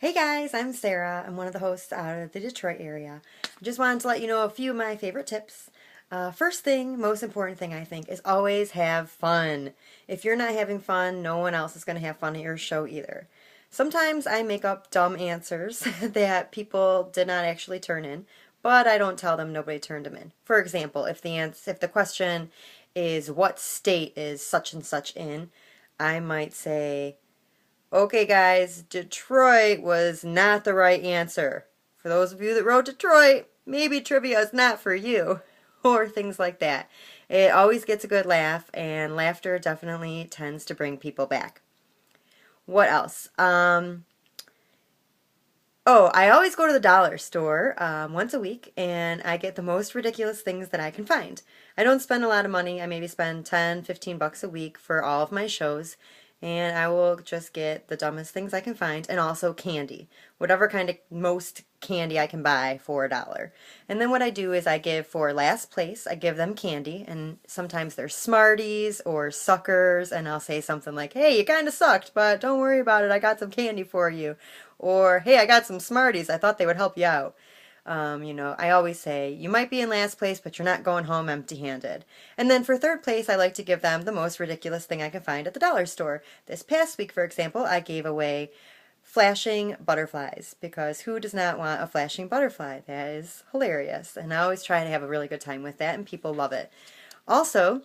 Hey guys, I'm Sarah. I'm one of the hosts out of the Detroit area. I just wanted to let you know a few of my favorite tips. First thing, most important thing I think, is always have fun. If you're not having fun, no one else is going to have fun at your show either. Sometimes I make up dumb answers that people did not actually turn in, but I don't tell them nobody turned them in. For example, if the question is what state is such and such in, I might say, okay, guys, Detroit was not the right answer. For those of you that wrote Detroit, maybe trivia is not for you, or things like that. It always gets a good laugh, and laughter definitely tends to bring people back. What else? Oh, I always go to the dollar store once a week, and I get the most ridiculous things that I can find. I don't spend a lot of money. I maybe spend 10, 15 bucks a week for all of my shows, and I will just get the dumbest things I can find, and also candy. Whatever kind of most candy I can buy for $1. And then what I do is I give for last place, I give them candy, and sometimes they're Smarties or suckers, and I'll say something like, hey, you kind of sucked, but don't worry about it, I got some candy for you. Or, hey, I got some Smarties, I thought they would help you out. I always say, you might be in last place, but you're not going home empty-handed. And then for third place, I like to give them the most ridiculous thing I can find at the dollar store. This past week, for example, I gave away flashing butterflies, because who does not want a flashing butterfly? That is hilarious, and I always try to have a really good time with that, and people love it. Also,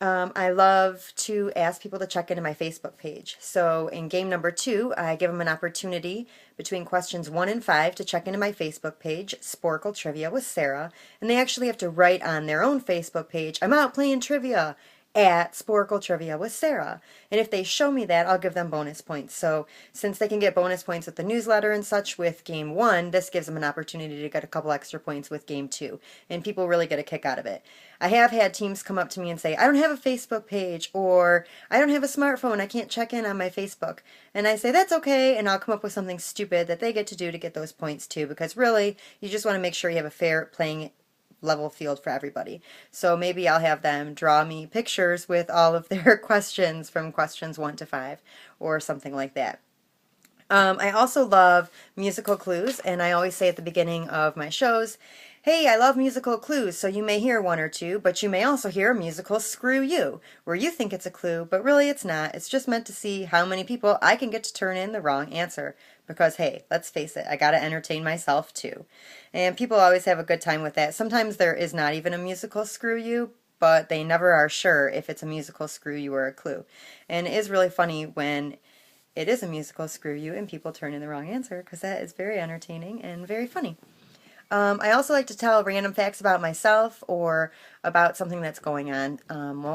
I love to ask people to check into my Facebook page. So in game number 2, I give them an opportunity between questions 1 and 5 to check into my Facebook page, Sporcle Trivia with Sarah, and they actually have to write on their own Facebook page, I'm out playing trivia at Sporcle Trivia with Sarah. And if they show me that, I'll give them bonus points. So since they can get bonus points with the newsletter and such with game 1, this gives them an opportunity to get a couple extra points with game 2. And people really get a kick out of it. I have had teams come up to me and say, I don't have a Facebook page, or I don't have a smartphone, I can't check in on my Facebook. And I say, that's okay, and I'll come up with something stupid that they get to do to get those points too, because really, you just want to make sure you have a fair playing level field for everybody. So maybe I'll have them draw me pictures with all of their questions from questions 1 to 5 or something like that. I also love musical clues, and I always say at the beginning of my shows, hey, I love musical clues, so you may hear one or two, but you may also hear a musical screw you, where you think it's a clue, but really it's not. It's just meant to see how many people I can get to turn in the wrong answer. Because, hey, let's face it, I gotta entertain myself too. And people always have a good time with that. Sometimes there is not even a musical screw you, but they never are sure if it's a musical screw you or a clue. And it is really funny when it is a musical screw you and people turn in the wrong answer, because that is very entertaining and very funny. I also like to tell random facts about myself or about something that's going on.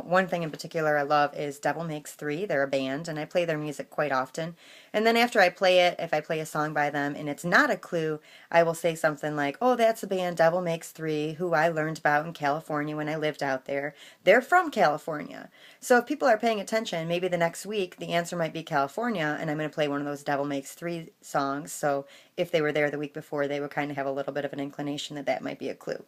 One thing in particular I love is Devil Makes Three. They're a band, and I play their music quite often. And then after I play it, if I play a song by them and it's not a clue, I will say something like, oh, that's the band Devil Makes Three, who I learned about in California when I lived out there. They're from California. So if people are paying attention, maybe the next week the answer might be California, and I'm going to play one of those Devil Makes Three songs. So if they were there the week before, they would kind of have a little bit of an inclination that that might be a clue.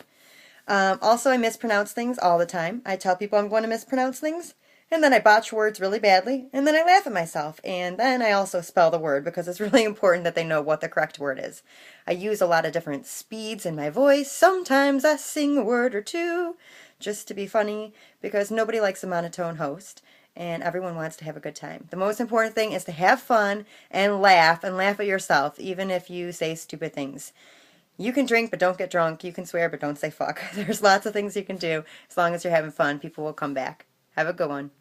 Also, I mispronounce things all the time. I tell people I'm going to mispronounce things, and then I botch words really badly, and then I laugh at myself, and then I also spell the word, because it's really important that they know what the correct word is. I use a lot of different speeds in my voice. Sometimes I sing a word or two, just to be funny, because nobody likes a monotone host, and everyone wants to have a good time. The most important thing is to have fun and laugh at yourself, even if you say stupid things. You can drink, but don't get drunk. You can swear, but don't say fuck. There's lots of things you can do. As long as you're having fun, people will come back. Have a good one.